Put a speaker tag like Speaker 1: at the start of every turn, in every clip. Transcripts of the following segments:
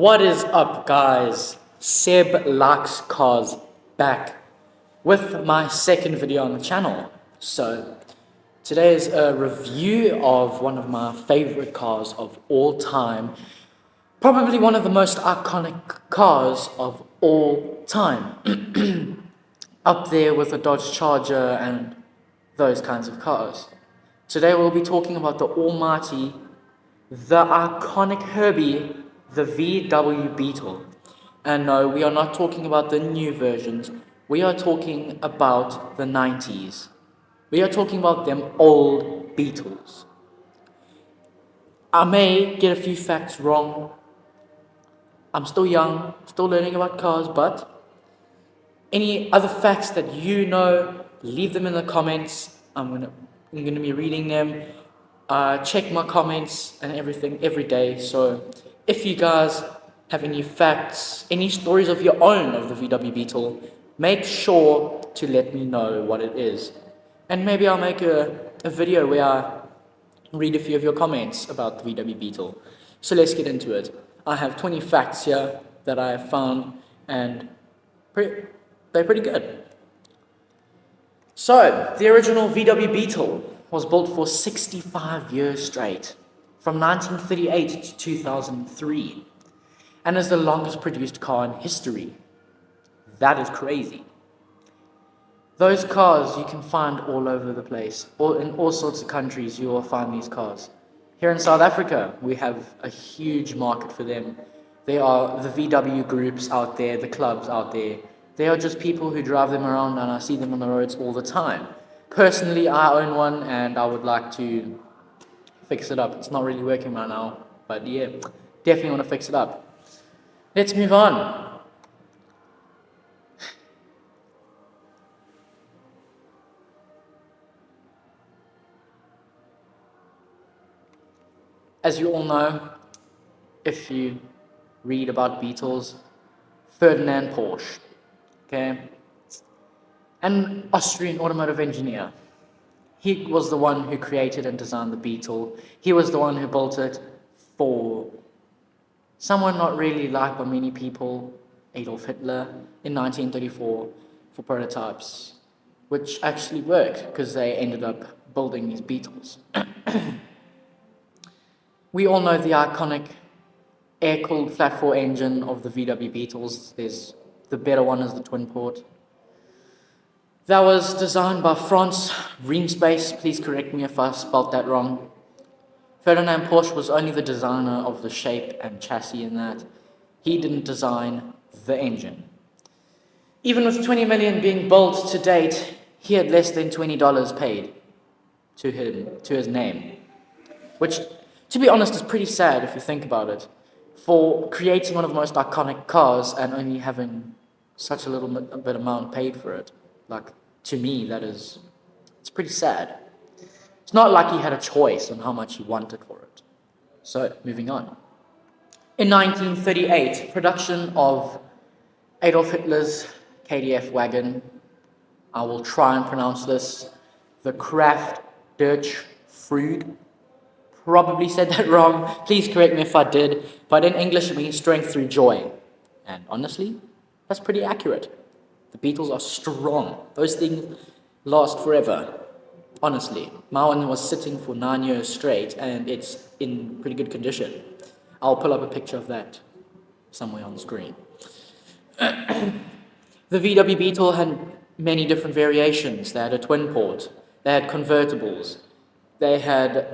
Speaker 1: What is up, guys? Seb Likes Cars back with my second video on the channel. So today is a review of one of my favorite cars of all time, probably one of the most iconic cars of all time, up there with a Dodge Charger and those kinds of cars. Today we'll be talking about the almighty, the iconic Herbie, the VW Beetle. And no, we are not talking about the new versions. We are talking about the 90s. We are talking about them old Beetles. I may get a few facts wrong. I'm still young, still learning about cars, but any other facts that you know, leave them in the comments. I'm gonna be reading them. Check my comments and everything every day. So if you guys have any facts, any stories of your own of the VW Beetle, make sure to let me know what it is. And maybe I'll make a video where I read a few of your comments about the VW Beetle. So let's get into it. I have 20 facts here that I have found, and they're pretty good. So, the original VW Beetle was built for 65 years straight, from 1938 to 2003, and is the longest produced car in history. That is crazy. Those cars you can find all over the place, in all sorts of countries you will find these cars. Here in South Africa, we have a huge market for them. There are the VW groups out there, the clubs out there. They are just people who drive them around, and I see them on the roads all the time. Personally, I own one and I would like to fix it up. It's not really working right now, but yeah, definitely want to fix it up. Let's move on. As you all know, if you read about Beetles, Ferdinand Porsche, okay, an Austrian automotive engineer. He was the one who created and designed the Beetle. He was the one who built it for someone not really liked by many people, Adolf Hitler, in 1934 for prototypes, which actually worked because they ended up building these Beetles. We all know the iconic air-cooled flat-four engine of the VW Beetles. The better one is the twin-port. That was designed by Franz Riemspace. Please correct me if I spelled that wrong. Ferdinand Porsche was only the designer of the shape and chassis in that. He didn't design the engine. Even with 20 million being built to date, he had less than $20 paid to his name. Which, to be honest, is pretty sad if you think about it. For creating one of the most iconic cars and only having such a little bit amount paid for it. Like, to me, it's pretty sad. It's not like he had a choice on how much he wanted for it. So, moving on. In 1938, production of Adolf Hitler's KDF wagon, I will try and pronounce this, the Kraft Deutsch Freud. Probably said that wrong. Please correct me if I did. But in English, it means strength through joy. And honestly, that's pretty accurate. The Beetles are strong. Those things last forever. Honestly, my one was sitting for 9 years straight, and it's in pretty good condition. I'll pull up a picture of that somewhere on the screen. The VW Beetle had many different variations. They had a twin port. They had convertibles. They had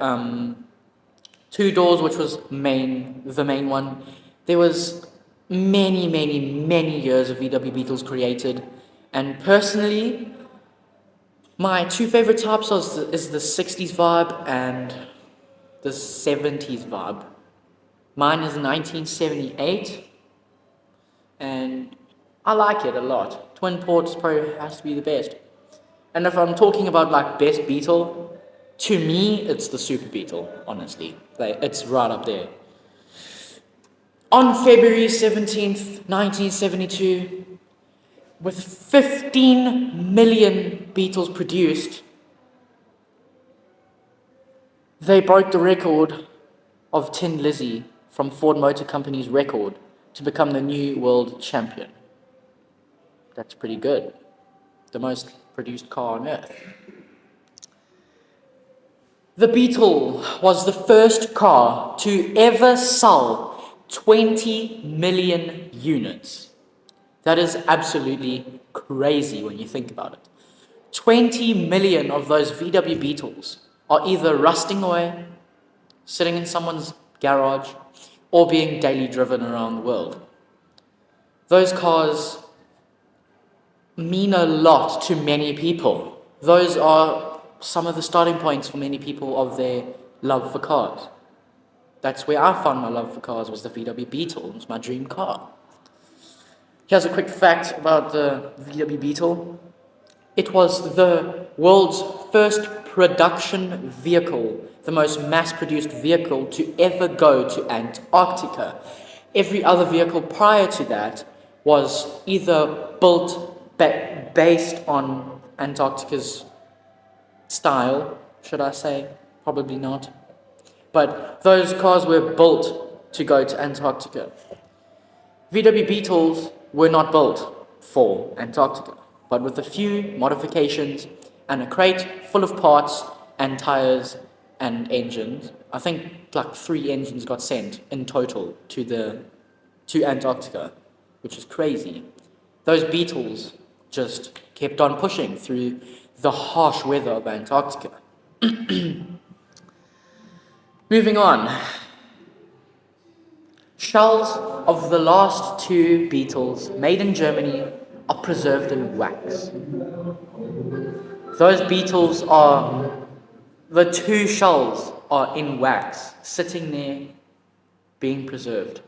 Speaker 1: two doors, which was the main one. There was many years of VW Beetles created, and personally, my two favorite types is the 60s vibe and the 70s vibe. Mine is 1978, and I like it a lot. Twin ports probably has to be the best. And if I'm talking about like best Beetle, to me, it's the Super Beetle, honestly. It's right up there. On February 17th, 1972, with 15 million Beetles produced, they broke the record of Tin Lizzie from Ford Motor Company's record to become the new world champion. That's pretty good. The most produced car on earth. The Beetle was the first car to ever sell 20 million units. That is absolutely crazy when you think about it. 20 million of those VW Beetles are either rusting away, sitting in someone's garage, or being daily driven around the world. Those cars mean a lot to many people. Those are some of the starting points for many people of their love for cars. That's where I found my love for cars, was the VW Beetle. It was my dream car. Here's a quick fact about the VW Beetle. It was the world's first production vehicle, the most mass-produced vehicle to ever go to Antarctica. Every other vehicle prior to that was either built based on Antarctica's style, should I say? Probably not. But those cars were built to go to Antarctica. VW Beetles were not built for Antarctica, but with a few modifications and a crate full of parts and tires and engines. I think like 3 engines got sent in total to Antarctica, which is crazy. Those Beetles just kept on pushing through the harsh weather of Antarctica. Moving on. Shells of the last 2 Beetles, made in Germany, are preserved in wax. Those Beetles the 2 shells are in wax, sitting there, being preserved.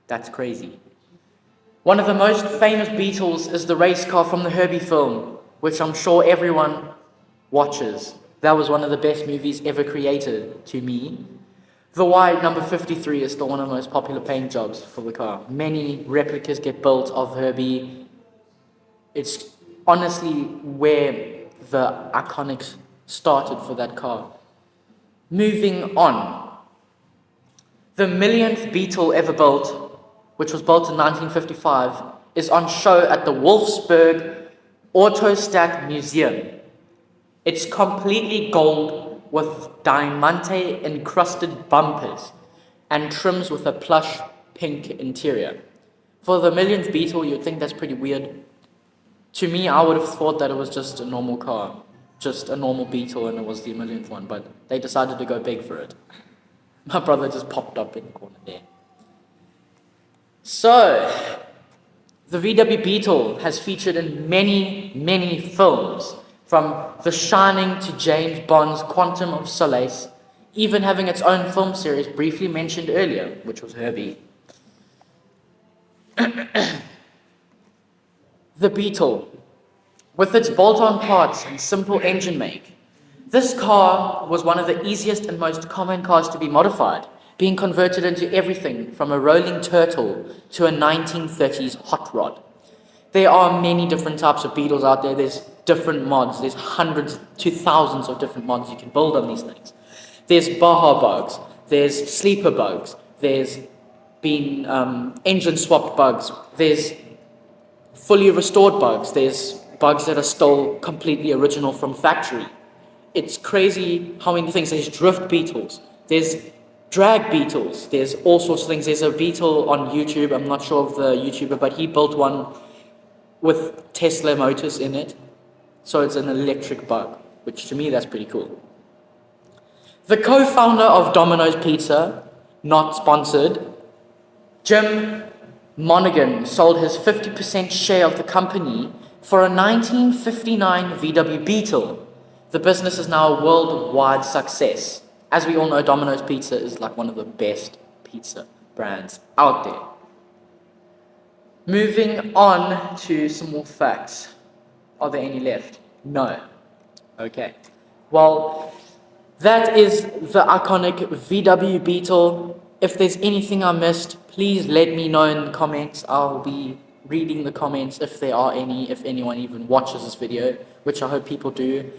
Speaker 1: That's crazy. One of the most famous Beetles is the race car from the Herbie film, which I'm sure everyone watches. That was one of the best movies ever created to me. The white number 53 is still one of the most popular paint jobs for the car. Many replicas get built of Herbie. It's honestly where the iconics started for that car. Moving on. The millionth Beetle ever built, which was built in 1955, is on show at the Wolfsburg Autostadt Museum. It's completely gold with diamante encrusted bumpers and trims with a plush pink interior. For the millionth Beetle, you'd think that's pretty weird. To me, I would have thought that it was just a normal car, just a normal Beetle, and it was the millionth one, but they decided to go big for it. My brother just popped up in the corner there. So, the VW Beetle has featured in many, many films, from The Shining to James Bond's Quantum of Solace, even having its own film series briefly mentioned earlier, which was Herbie. The Beetle, with its bolt-on parts and simple engine make. This car was one of the easiest and most common cars to be modified, being converted into everything from a rolling turtle to a 1930s hot rod. There are many different types of Beetles out there. There's different mods. There's hundreds to thousands of different mods you can build on these things. There's Baja bugs. There's sleeper bugs. There's been engine swapped bugs. There's fully restored bugs. There's bugs that are still completely original from factory. It's crazy how many things. There's drift Beetles. There's drag Beetles. There's all sorts of things. There's a Beetle on YouTube. I'm not sure of the YouTuber, but he built one with Tesla motors in it. So it's an electric bug, which to me, that's pretty cool. The co-founder of Domino's Pizza, not sponsored, Jim Monaghan, sold his 50% share of the company for a 1959 VW Beetle. The business is now a worldwide success. As we all know, Domino's Pizza is like one of the best pizza brands out there. Moving on to some more facts. Are there any left? No. Okay. Well, that is the iconic VW Beetle. If there's anything I missed, please let me know in the comments. I'll be reading the comments if there are any, if anyone even watches this video, which I hope people do.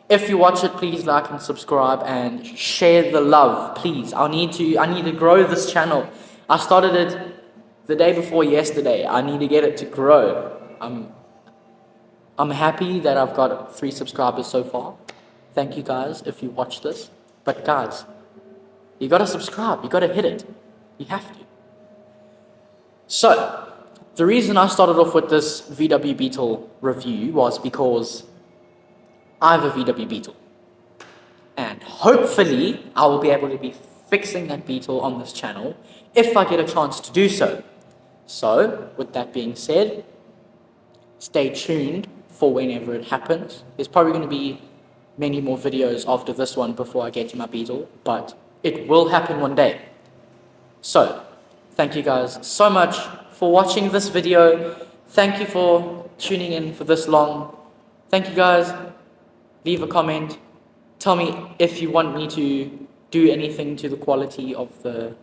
Speaker 1: If you watch it, please like and subscribe and share the love, please. I need to grow this channel. I started it the day before yesterday. I need to get it to grow. I'm happy that I've got 3 subscribers so far. Thank you guys if you watch this. But guys, you gotta subscribe, you gotta hit it. You have to. So, the reason I started off with this VW Beetle review was because I have a VW Beetle. And hopefully, I will be able to be fixing that Beetle on this channel if I get a chance to do so. So, with that being said, stay tuned for whenever it happens. There's probably going to be many more videos after this one before I get to my Beetle, but it will happen one day. So, thank you guys so much for watching this video. Thank you for tuning in for this long. Thank you guys. Leave a comment. Tell me if you want me to do anything to the quality of the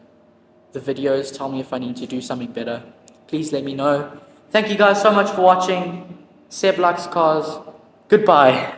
Speaker 1: videos. Tell me if I need to do something better. Please let me know. Thank you guys so much for watching. Seb likes cars. Goodbye.